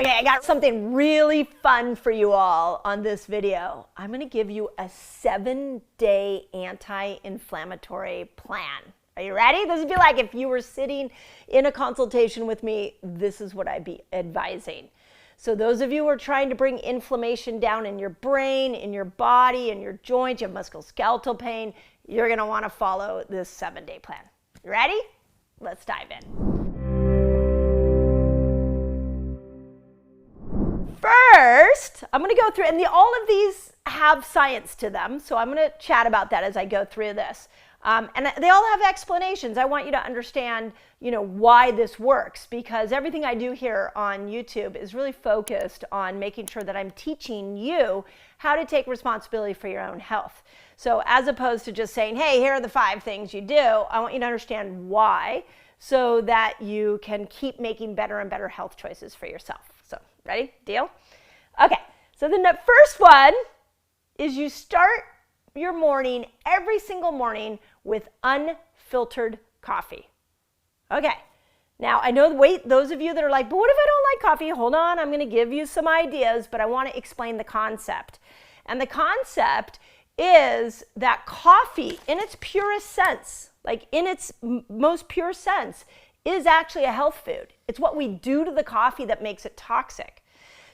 Okay, I got something really fun for you all on this video. I'm gonna give you a 7-day anti-inflammatory plan. Are you ready? This would be like if you were sitting in a consultation with me, this is what I'd be advising. So those of you who are trying to bring inflammation down in your brain, in your body, in your joints, you have musculoskeletal pain, you're gonna wanna follow this 7-day plan. You ready? Let's dive in. First, I'm going to go through, and all of these have science to them, so I'm going to chat about that as I go through this. And they all have explanations. I want you to understand, why this works, because everything I do here on YouTube is really focused on making sure that I'm teaching you how to take responsibility for your own health. So as opposed to just saying, hey, here are the 5 things you do, I want you to understand why, so that you can keep making better and better health choices for yourself. So, ready? Deal? Okay, so then the first one is you start your morning, every single morning, with unfiltered coffee. Okay, now I know, those of you that are like, but what if I don't like coffee? Hold on, I'm gonna give you some ideas, but I wanna explain the concept. And the concept is that coffee, in its purest sense, like in its most pure sense, is actually a health food. It's what we do to the coffee that makes it toxic.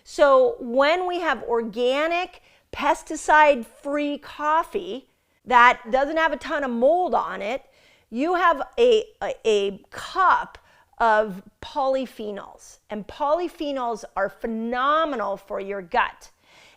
So when we have organic, pesticide-free coffee that doesn't have a ton of mold on it, you have a cup of polyphenols. And polyphenols are phenomenal for your gut.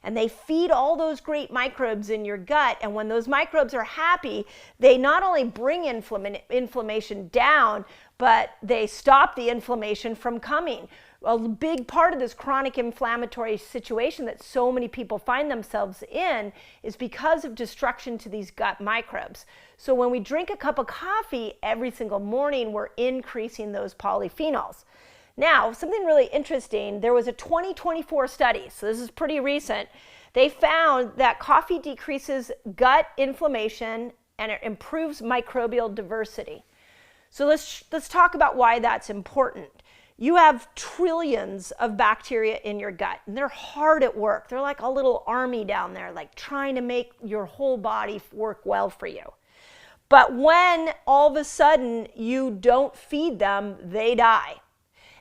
And they feed all those great microbes in your gut. And when those microbes are happy, they not only bring inflammation down, but they stop the inflammation from coming. A big part of this chronic inflammatory situation that so many people find themselves in is because of destruction to these gut microbes. So when we drink a cup of coffee every single morning, we're increasing those polyphenols. Now, something really interesting, there was a 2024 study, so this is pretty recent. They found that coffee decreases gut inflammation and it improves microbial diversity. So let's talk about why that's important. You have trillions of bacteria in your gut, and they're hard at work. They're like a little army down there, like trying to make your whole body work well for you. But when all of a sudden you don't feed them, they die.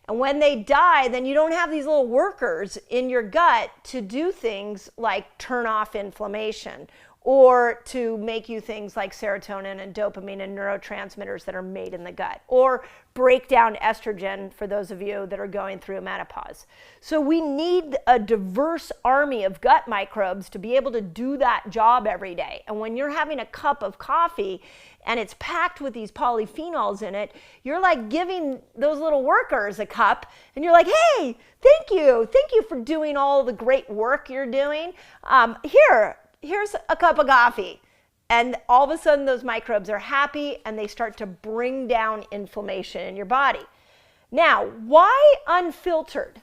And when they die, then you don't have these little workers in your gut to do things like turn off inflammation or to make you things like serotonin and dopamine and neurotransmitters that are made in the gut, or break down estrogen for those of you that are going through menopause. So we need a diverse army of gut microbes to be able to do that job every day. And when you're having a cup of coffee and it's packed with these polyphenols in it, you're like giving those little workers a cup and you're like, hey, thank you for doing all the great work you're doing. Here's a cup of coffee. And all of a sudden those microbes are happy and they start to bring down inflammation in your body. Now, why unfiltered?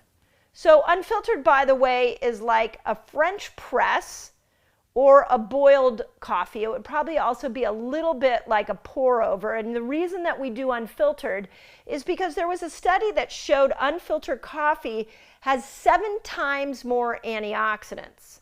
So unfiltered, by the way, is like a French press or a boiled coffee. It would probably also be a little bit like a pour over. And the reason that we do unfiltered is because there was a study that showed unfiltered coffee has 7 times more antioxidants.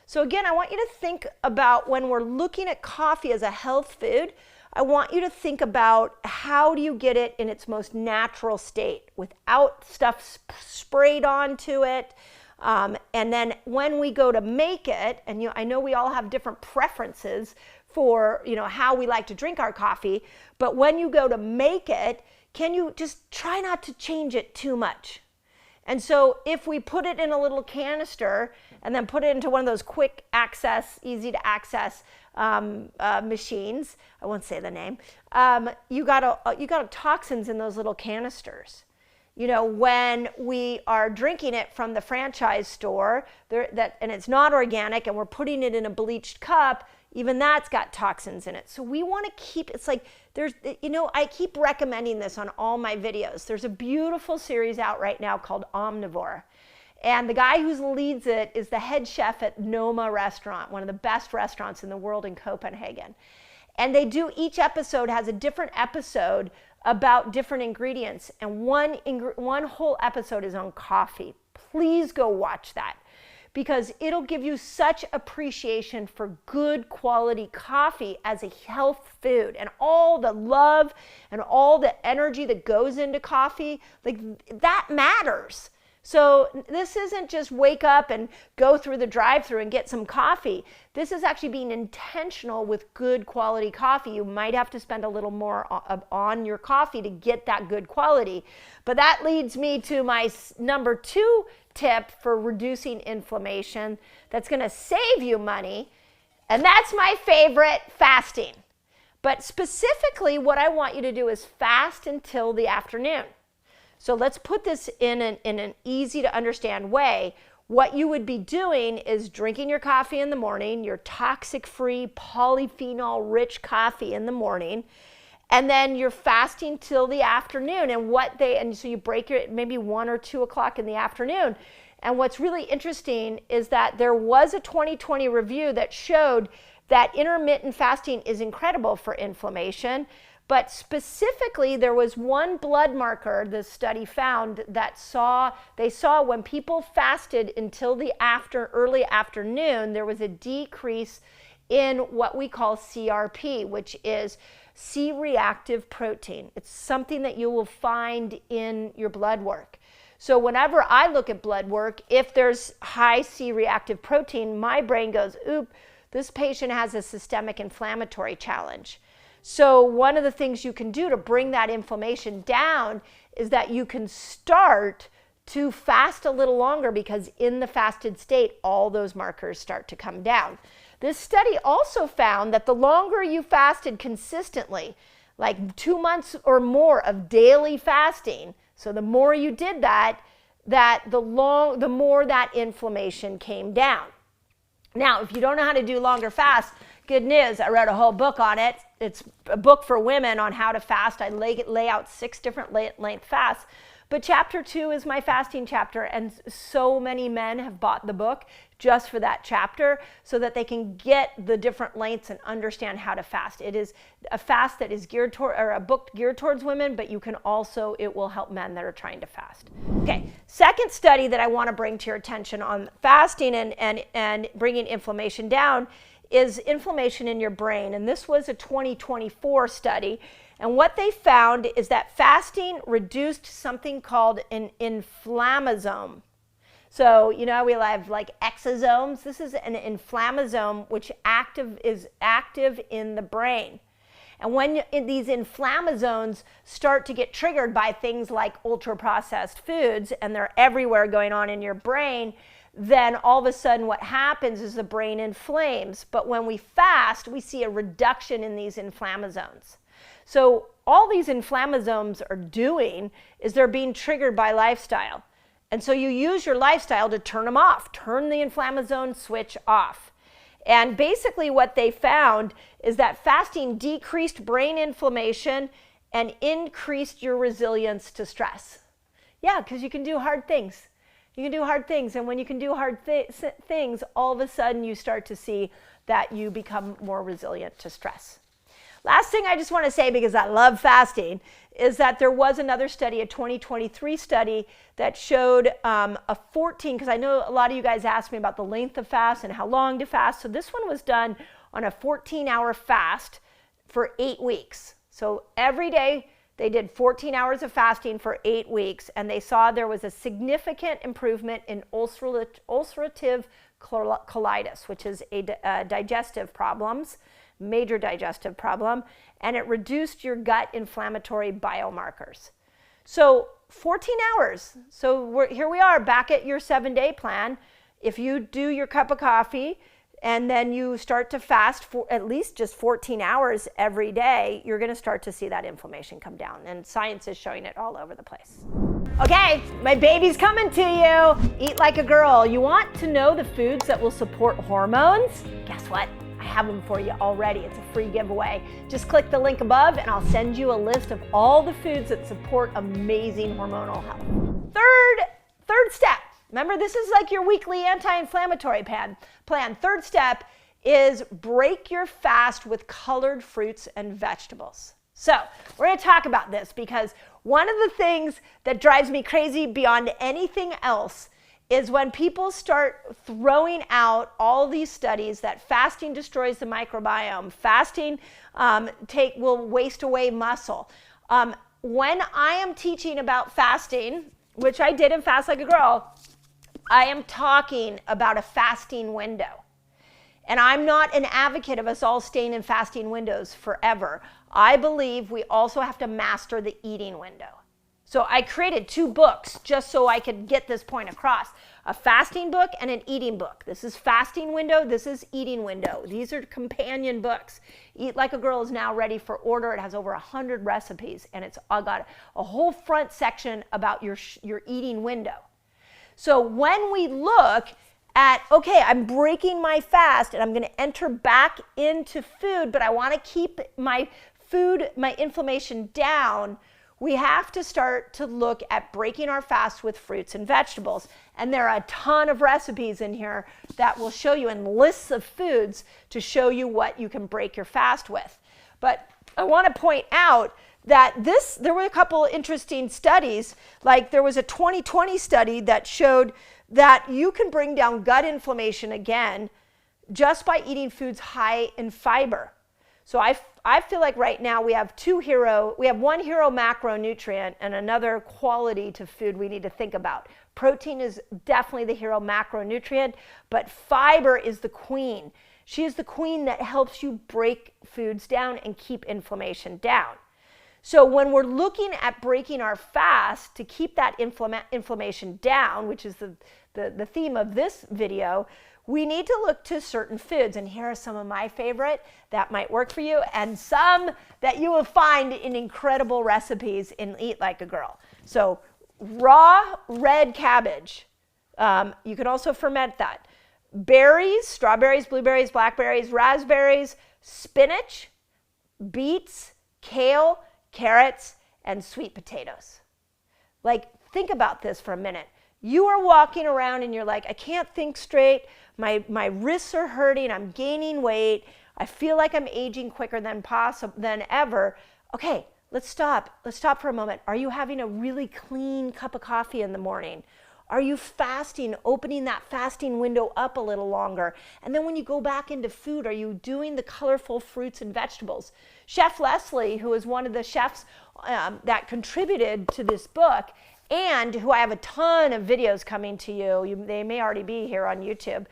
So again, I want you to think about when we're looking at coffee as a health food, I want you to think about how do you get it in its most natural state without stuff sprayed onto it. And then when we go to make it, and I know we all have different preferences for how we like to drink our coffee, but when you go to make it, can you just try not to change it too much? And so if we put it in a little canister and then put it into one of those quick access, easy to access machines, I won't say the name, you got toxins in those little canisters. When we are drinking it from the franchise store and it's not organic and we're putting it in a bleached cup, even that's got toxins in it. So we want to keep, it's like I keep recommending this on all my videos. There's a beautiful series out right now called Omnivore. And the guy who leads it is the head chef at Noma Restaurant, one of the best restaurants in the world in Copenhagen. And each episode has a different episode about different ingredients. And one whole episode is on coffee. please go watch that, because it'll give you such appreciation for good quality coffee as a health food, and all the love and all the energy that goes into coffee, like that matters. So this isn't just wake up and go through the drive-thru and get some coffee. This is actually being intentional with good quality coffee. You might have to spend a little more on your coffee to get that good quality. But that leads me to my number 2 tip for reducing inflammation that's going to save you money, and that's my favorite, fasting. But specifically, what I want you to do is fast until the afternoon. So let's put this in an easy to understand way. What you would be doing is drinking your coffee in the morning, your toxic-free, polyphenol-rich coffee in the morning, and then you're fasting till the afternoon. And so you break it maybe 1 or 2 o'clock in the afternoon. And what's really interesting is that there was a 2020 review that showed that intermittent fasting is incredible for inflammation. But specifically, there was one blood marker the study found that they saw when people fasted until the early afternoon, there was a decrease in what we call CRP, which is C-reactive protein. It's something that you will find in your blood work. So whenever I look at blood work, if there's high C-reactive protein, my brain goes, oop, this patient has a systemic inflammatory challenge. So one of the things you can do to bring that inflammation down is that you can start to fast a little longer, because in the fasted state, all those markers start to come down. This study also found that the longer you fasted consistently, like 2 months or more of daily fasting, so the more you did that the more that inflammation came down. Now, if you don't know how to do longer fasts, good news, I wrote a whole book on it. It's a book for women on how to fast. I lay out 6 different length fasts. But chapter 2 is my fasting chapter, and so many men have bought the book just for that chapter so that they can get the different lengths and understand how to fast. It is a fast that is a book geared towards women, but it will help men that are trying to fast. Okay, second study that I want to bring to your attention on fasting and bringing inflammation down is inflammation in your brain. And this was a 2024 study. And what they found is that fasting reduced something called an inflammasome. So, we have like exosomes. This is an inflammasome, which is active in the brain. And when these inflammasomes start to get triggered by things like ultra-processed foods, and they're everywhere going on in your brain, then all of a sudden what happens is the brain inflames. But when we fast, we see a reduction in these inflammasomes. So all these inflammasomes are doing is they're being triggered by lifestyle. And so you use your lifestyle to turn them off, turn the inflammasome switch off. And basically what they found is that fasting decreased brain inflammation and increased your resilience to stress. Yeah, because you can do hard things. You can do hard things, and when you can do hard things, all of a sudden you start to see that you become more resilient to stress. Last thing I just want to say, because I love fasting, is that there was another study, a 2023 study, that showed because I know a lot of you guys asked me about the length of fast and how long to fast. So this one was done on a 14-hour fast for 8 weeks. So every day they did 14 hours of fasting for 8 weeks, and they saw there was a significant improvement in ulcerative colitis, which is a digestive problems, major digestive problem, and it reduced your gut inflammatory biomarkers. So 14 hours. So here we are back at your 7-day plan. If you do your cup of coffee and then you start to fast for at least just 14 hours every day, you're going to start to see that inflammation come down. And science is showing it all over the place. Okay, my baby's coming to you. Eat like a girl. You want to know the foods that will support hormones? Guess what? I have them for you already. It's a free giveaway. Just click the link above and I'll send you a list of all the foods that support amazing hormonal health. Third step. Remember, this is like your weekly anti-inflammatory plan. Third step is break your fast with colored fruits and vegetables. So we're going to talk about this because one of the things that drives me crazy beyond anything else is when people start throwing out all these studies that fasting destroys the microbiome, fasting will waste away muscle. When I am teaching about fasting, which I did in Fast Like a Girl, I am talking about a fasting window. And I'm not an advocate of us all staying in fasting windows forever. I believe we also have to master the eating window. So I created 2 books just so I could get this point across. A fasting book and an eating book. This is fasting window, this is eating window. These are companion books. Eat Like a Girl is now ready for order. It has over 100 recipes, and it's got a whole front section about your eating window. So when we look at, okay, I'm breaking my fast and I'm going to enter back into food, but I want to keep my inflammation down, we have to start to look at breaking our fast with fruits and vegetables. And there are a ton of recipes in here that will show you, and lists of foods to show you what you can break your fast with. But I want to point out that there were a couple interesting studies. Like there was a 2020 study that showed that you can bring down gut inflammation again just by eating foods high in fiber. So I feel like right now we have one hero macronutrient and another quality to food we need to think about. Protein is definitely the hero macronutrient, but fiber is the queen. She is the queen that helps you break foods down and keep inflammation down. So when we're looking at breaking our fast to keep that inflammation down, which is the theme of this video, we need to look to certain foods. And here are some of my favorite that might work for you, and some that you will find in incredible recipes in Eat Like a Girl. So raw red cabbage, you can also ferment that. Berries, strawberries, blueberries, blackberries, raspberries, spinach, beets, kale, carrots, and sweet potatoes. Like, think about this for a minute. You are walking around and you're like, I can't think straight. My wrists are hurting. I'm gaining weight. I feel like I'm aging quicker than ever. Okay, let's stop. Let's stop for a moment. Are you having a really clean cup of coffee in the morning? Are you fasting, opening that fasting window up a little longer? And then when you go back into food, are you doing the colorful fruits and vegetables? Chef Leslie, who is one of the chefs that contributed to this book, and who I have a ton of videos coming to you, they may already be here on YouTube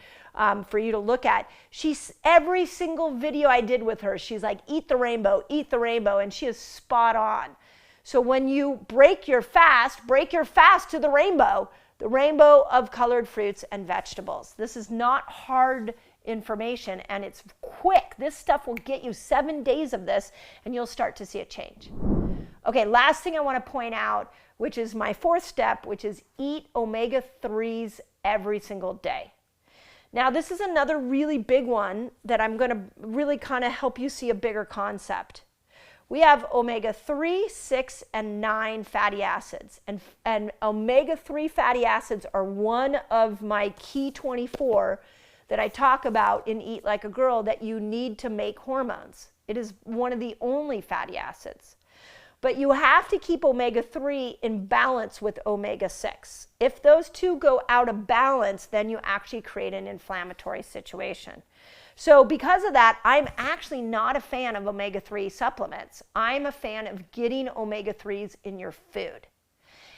for you to look at. Every single video I did with her, she's like, eat the rainbow, and she is spot on. So when you break your fast to the rainbow of colored fruits and vegetables. This is not hard information, and it's quick. This stuff will get you 7 days of this, and you'll start to see a change. Okay, last thing I want to point out, which is my 4th step, which is eat omega-3s every single day. Now, this is another really big one that I'm going to really kind of help you see a bigger concept. We have omega-3, 6, and 9 fatty acids. And omega-3 fatty acids are one of my key 24 that I talk about in Eat Like a Girl that you need to make hormones. It is one of the only fatty acids. But you have to keep omega-3 in balance with omega-6. If those two go out of balance, then you actually create an inflammatory situation. So because of that, I'm actually not a fan of omega-3 supplements. I'm a fan of getting omega-3s in your food.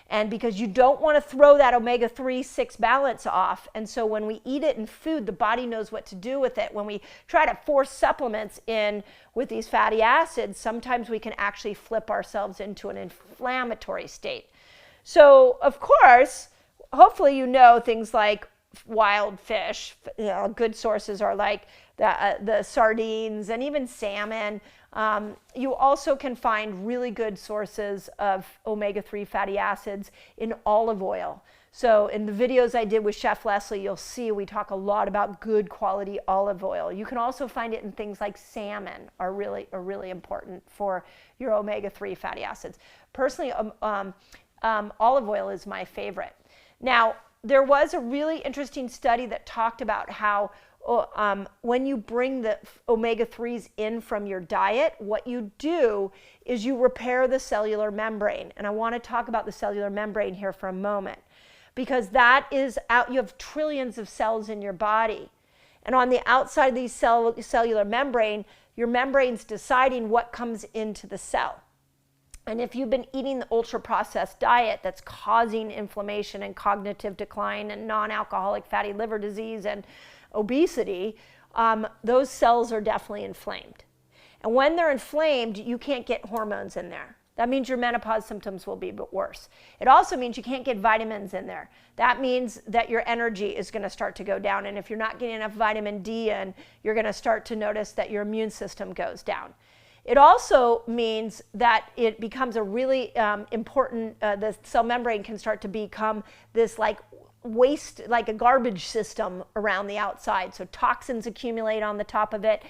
And because you don't want to throw that omega-3, 6 balance off. And so when we eat it in food, the body knows what to do with it. When we try to force supplements in with these fatty acids, sometimes we can actually flip ourselves into an inflammatory state. So, of course, hopefully you know things like wild fish. You know, good sources are like the sardines and even salmon. You also can find really good sources of omega-3 fatty acids in olive oil. So in the videos I did with Chef Leslie, you'll see we talk a lot about good quality olive oil. You can also find it in things like salmon are really important for your omega-3 fatty acids. Personally, olive oil is my favorite. Now, there was a really interesting study that talked about how when you bring the omega-3s in from your diet, what you do is you repair the cellular membrane. And I want to talk about the cellular membrane here for a moment. because that is out, you have trillions of cells in your body. And on the outside of these cellular membrane, your membrane's deciding what comes into the cell. And if you've been eating the ultra-processed diet that's causing inflammation and cognitive decline and non-alcoholic fatty liver disease and obesity, those cells are definitely inflamed. And when they're inflamed, you can't get hormones in there. That means your menopause symptoms will be worse. It also means you can't get vitamins in there. That means that your energy is going to start to go down. And if you're not getting enough vitamin D in, you're going to start to notice that your immune system goes down. It also means that it becomes a really important, the cell membrane can start to become this like waste, like a garbage system around the outside. So toxins accumulate on the top of it.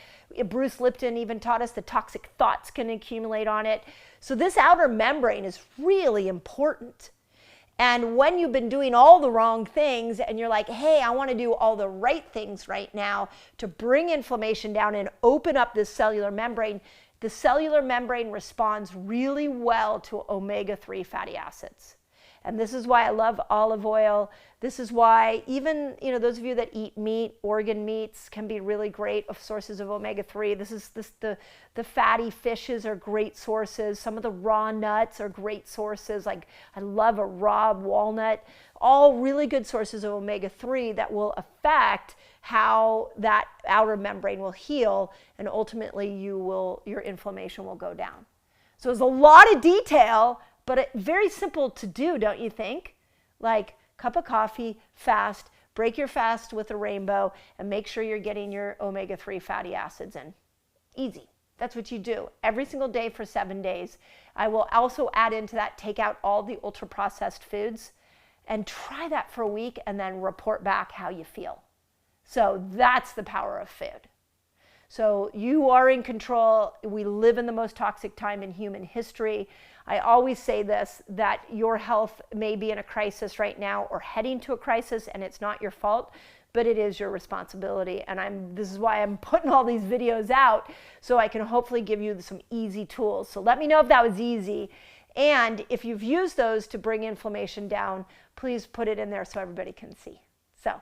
Bruce Lipton even taught us that toxic thoughts can accumulate on it. So this outer membrane is really important. And when you've been doing all the wrong things and you're like, hey, I want to do all the right things right now to bring inflammation down and open up this cellular membrane, the cellular membrane responds really well to omega-3 fatty acids. And this is why I love olive oil. This is why even, those of you that eat meat, organ meats can be really great sources of omega-3. The fatty fishes are great sources. Some of the raw nuts are great sources. Like I love a raw walnut. All really good sources of omega-3 that will affect how that outer membrane will heal, and ultimately your inflammation will go down. So there's a lot of detail, but very simple to do, don't you think? Like cup of coffee, fast, break your fast with a rainbow, and make sure you're getting your omega-3 fatty acids in. Easy. That's what you do every single day for 7 days. I will also add into that, take out all the ultra-processed foods, and try that for a week and then report back how you feel. So that's the power of food. So you are in control. We live in the most toxic time in human history. I always say this, that your health may be in a crisis right now or heading to a crisis, and it's not your fault, but it is your responsibility. And this is why I'm putting all these videos out, so I can hopefully give you some easy tools. So let me know if that was easy. And if you've used those to bring inflammation down, please put it in there so everybody can see. So,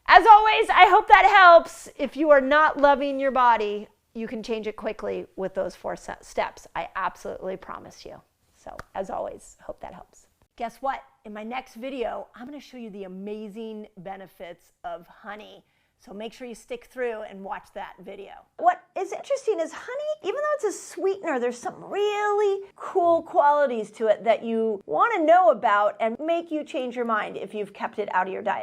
as always, I hope that helps. If you are not loving your body, you can change it quickly with those 4 steps. I absolutely promise you. So, as always, hope that helps. Guess what? In my next video, I'm going to show you the amazing benefits of honey. So make sure you stick through and watch that video. What is interesting is honey, even though it's a sweetener, there's some really cool qualities to it that you want to know about and make you change your mind if you've kept it out of your diet.